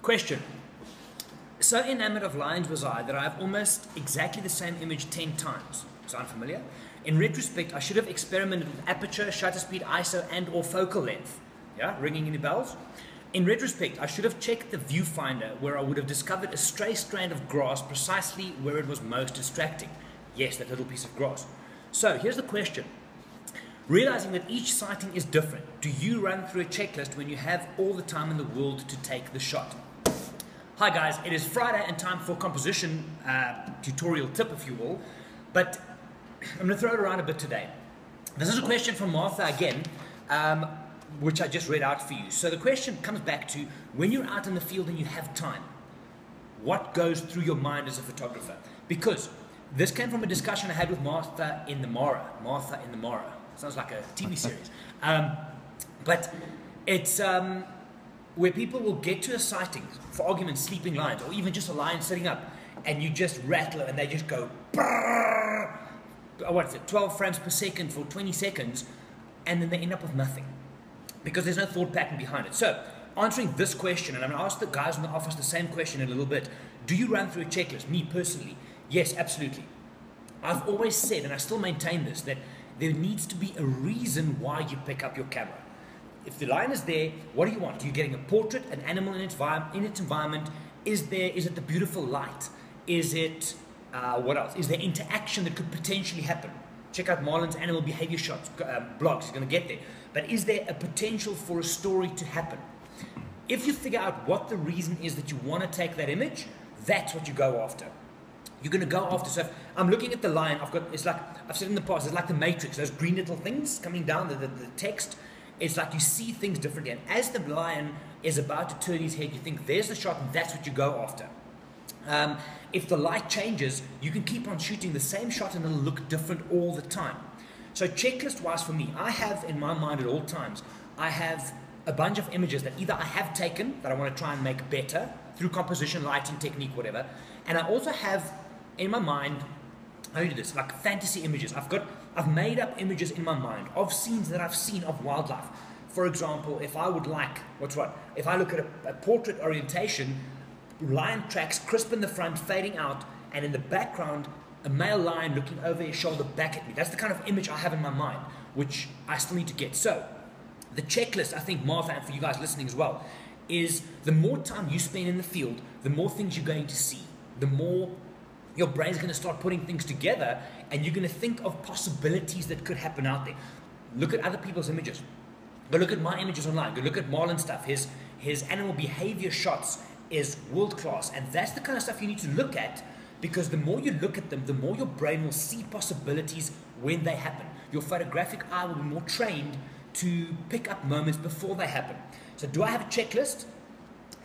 Question. So enamored of lions was I that I have almost exactly the same image 10 times. Sound familiar? In retrospect, I should have experimented with aperture, shutter speed, ISO, and or focal length. Yeah, ringing any bells? In retrospect, I should have checked the viewfinder where I would have discovered a stray strand of grass precisely where it was most distracting. Yes, that little piece of grass. So here's the question. Realizing that each sighting is different, do you run through a checklist when you have all the time in the world to take the shot? Hi guys, it is Friday and time for composition tutorial tip, if you will, but I'm going to throw it around a bit today. This is a question from Martha again, which I just read out for you. So the question comes back to, when you're out in the field and you have time, what goes through your mind as a photographer? Because this came from a discussion I had with Martha in the Mara. Martha in the Mara. Sounds like a TV series. But it's where people will get to a sighting, for argument, sleeping lions, or even just a lion sitting up, and you just rattle it and they just go, brrr, what is it, 12 frames per second for 20 seconds, and then they end up with nothing because there's no thought pattern behind it. So, answering this question, and I'm going to ask the guys in the office the same question in a little bit. Do you run through a checklist? Me personally, yes, absolutely. I've always said, and I still maintain this, that there needs to be a reason why you pick up your camera. If the lion is there, what do you want? Are you getting a portrait, an animal in its environment? Is it the beautiful light? Is it, what else? Is there interaction that could potentially happen? Check out Marlon's animal behavior shots, blogs, he's going to get there. But is there a potential for a story to happen? If you figure out what the reason is that you want to take that image, that's what you go after. You're going to go after, so if I'm looking at the lion, it's like, I've said in the past, it's like the Matrix, those green little things coming down, the text. It's like you see things differently, and as the lion is about to turn his head, you think there's the shot, and that's what you go after. If the light changes, you can keep on shooting the same shot and it'll look different all the time. So checklist-wise for me, I have in my mind at all times, I have a bunch of images that either I have taken, that I want to try and make better, through composition, lighting, technique, whatever, and I also have in my mind, how do you do this, like fantasy images. I've made up images in my mind of scenes that I've seen of wildlife. For example, if I would like, if I look at a portrait orientation, lion tracks crisp in the front, fading out, and in the background, a male lion looking over his shoulder back at me. That's the kind of image I have in my mind, which I still need to get. So, the checklist, I think, Martha, and for you guys listening as well, is the more time you spend in the field, the more things you're going to see, the more your brain's going to start putting things together, and you're going to think of possibilities that could happen out there. Look at other people's images. Go look at my images online. Go look at Marlon's stuff. His animal behavior shots is world class, and that's the kind of stuff you need to look at, because the more you look at them, the more your brain will see possibilities when they happen. Your photographic eye will be more trained to pick up moments before they happen. So do I have a checklist?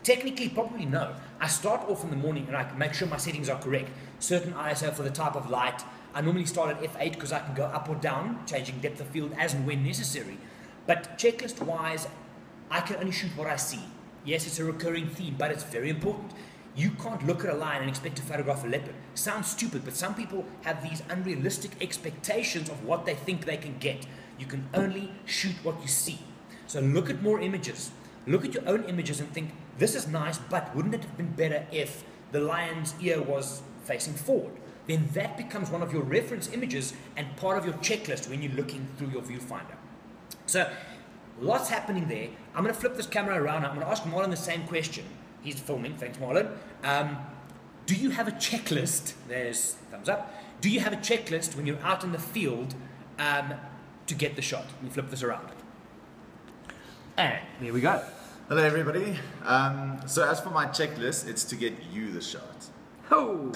Technically, probably no. I start off in the morning and I make sure my settings are correct. Certain ISO for the type of light. I normally start at f8 because I can go up or down, changing depth of field as and when necessary. But checklist-wise, I can only shoot what I see. Yes, it's a recurring theme, but it's very important. You can't look at a lion and expect to photograph a leopard. Sounds stupid, but some people have these unrealistic expectations of what they think they can get. You can only shoot what you see. So look at more images. Look at your own images and think, this is nice, but wouldn't it have been better if the lion's ear was facing forward? Then that becomes one of your reference images and part of your checklist when you're looking through your viewfinder. So, lots happening there. I'm going to flip this camera around. I'm going to ask Marlon the same question. He's filming. Thanks, Marlon. Do you have a checklist? There's thumbs up. Do you have a checklist when you're out in the field to get the shot? Let me flip this around. And there we go. Hello everybody. So as for my checklist, it's to get you the shot. Oh,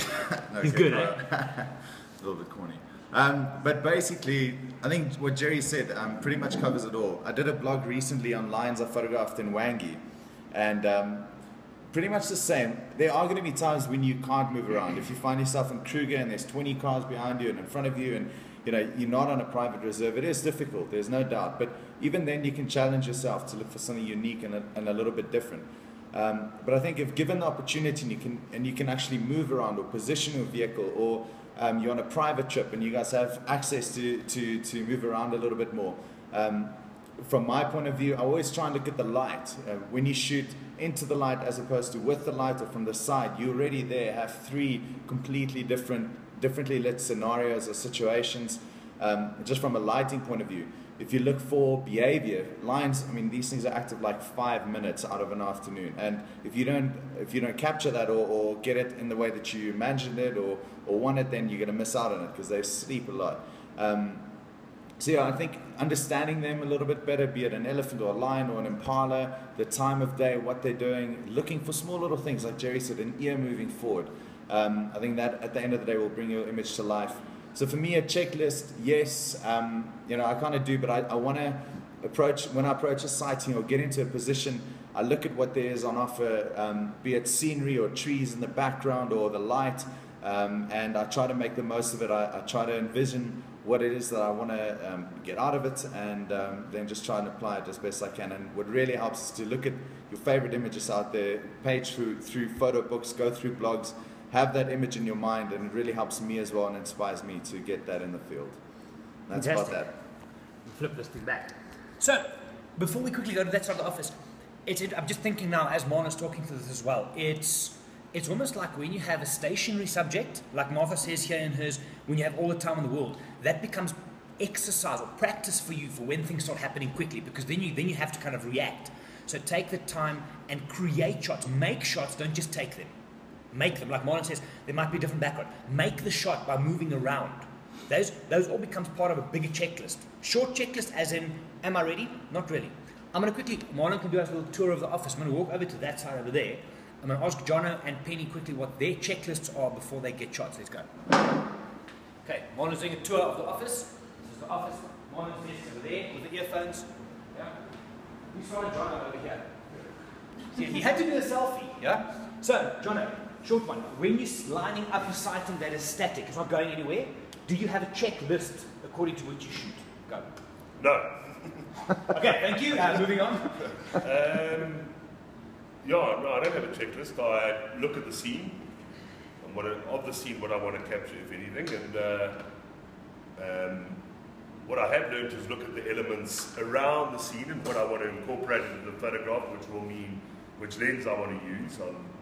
no, he's good, eh? A little bit corny. But basically, I think what Gerry said pretty much covers it all. I did a blog recently on lions I photographed in Wangi, and pretty much the same. There are going to be times when you can't move around. If you find yourself in Kruger and there's 20 cars behind you and in front of you, and you're not on a private reserve, it is difficult, there's no doubt. But even then, you can challenge yourself to look for something unique and a little bit different. But I think if given the opportunity and you can actually move around or position your vehicle, or you're on a private trip and you guys have access to move around a little bit more. From my point of view, I always try and look at the light. When you shoot into the light as opposed to with the light or from the side, you already there have three completely differently lit scenarios or situations, just from a lighting point of view. If you look for behavior, lions, I mean, these things are active like 5 minutes out of an afternoon. And if you don't capture that or get it in the way that you imagined it or want it, then you're going to miss out on it because they sleep a lot. So yeah, I think understanding them a little bit better, be it an elephant or a lion or an impala, the time of day, what they're doing, looking for small little things, like Gerry said, an ear moving forward. I think that at the end of the day will bring your image to life. So for me, a checklist, yes, you know, I kind of do, but I want to when I approach a sighting or get into a position, I look at what there is on offer, be it scenery or trees in the background or the light, and I try to make the most of it. I try to envision what it is that I want to get out of it, and then just try and apply it as best I can. And what really helps is to look at your favorite images out there, page through photo books, go through blogs, have that image in your mind, and it really helps me as well and inspires me to get that in the field. That's Fantastic. about that. Flip this thing back. So, before we quickly go to that side of the office, I'm just thinking now, as Marlon's talking to this as well, it's almost like when you have a stationary subject, like Martha says here in hers, when you have all the time in the world, that becomes exercise or practice for you for when things start happening quickly, because then you have to kind of react. So take the time and create shots, make shots, don't just take them. Make them, like Marlon says, there might be a different background. Make the shot by moving around. Those all becomes part of a bigger checklist. Short checklist as in, am I ready? Not really. I'm going to quickly, Marlon can do us a little tour of the office. I'm going to walk over to that side over there. I'm going to ask Jono and Penny quickly what their checklists are before they get shots. Let's go. Okay, Marlon's doing a tour of the office. This is the office. Marlon's desk over there with the earphones. Yeah. We started Jono over here. See, he had to do a selfie. Yeah. So, Jono, short one. When you're lining up a sighting that is static, it's not going anywhere, do you have a checklist according to which you shoot? Go. No. Okay, thank you. Moving on. Yeah, no, I don't have a checklist. I look at the scene, and what I want to capture, if anything, and what I have learned is look at the elements around the scene and what I want to incorporate into the photograph, which will mean which lens I want to use,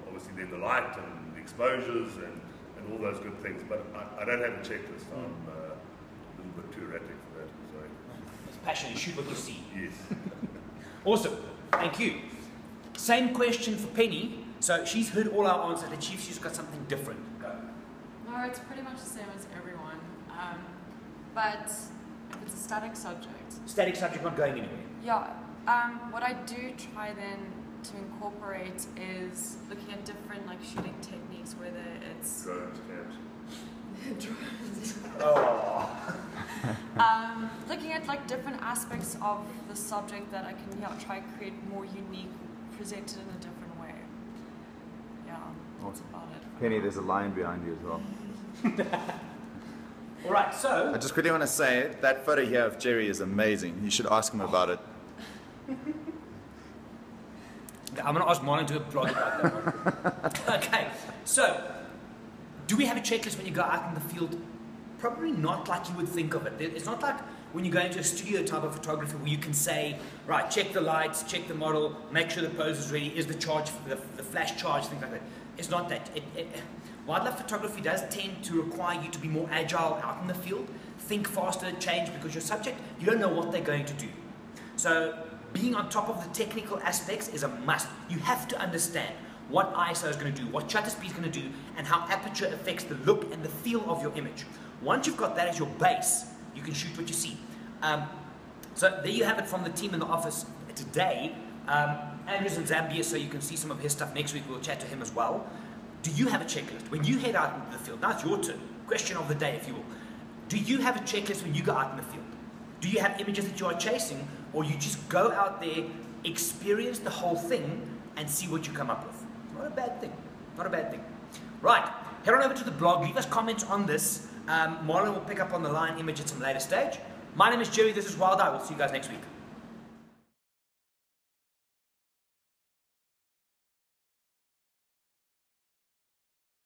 obviously then the light and the exposures and all those good things, but I don't have a checklist. I'm a little bit too erratic for that, sorry. It's passion, you shoot what you see. Yes. Awesome, thank you. Same question for Penny. So she's heard all our answers, but she's got something different. Go. No, it's pretty much the same as everyone. But if it's a static subject. Static subject not going anywhere. Yeah. What I do try then to incorporate is looking at different like shooting techniques, whether it's Drones, drones. Oh. Looking at like different aspects of the subject that I can try and create more unique, presented in a different way. Yeah, that's about it. Penny, there's a lion behind you as well. All right, so I just quickly want to say that photo here of Gerry is amazing. You should ask him about it. I'm going to ask Marlon to do a blog about that one. Okay, so do we have a checklist when you go out in the field? Probably not like you would think of it. It's not like when you go into a studio type of photography where you can say, right, check the lights, check the model, make sure the pose is ready, is the charge, the flash charge, things like that. It's not that. Wildlife photography does tend to require you to be more agile out in the field, think faster, change, because your subject, you don't know what they're going to do. So being on top of the technical aspects is a must. You have to understand what ISO is going to do, what shutter speed is going to do, and how aperture affects the look and the feel of your image. Once you've got that as your base, you can shoot what you see. So there you have it from the team in the office today. Andrew's in Zambia, so you can see some of his stuff next week. We'll chat to him as well. Do you have a checklist? When you head out into the field, now it's your turn. Question of the day, if you will. Do you have a checklist when you go out in the field? Do you have images that you are chasing, or you just go out there, experience the whole thing, and see what you come up with? Not a bad thing. Not a bad thing. Right, head on over to the blog. Leave us comments on this. Marlon will pick up on the lion image at some later stage. My name is Gerry. This is Wild Eye. We'll see you guys next week.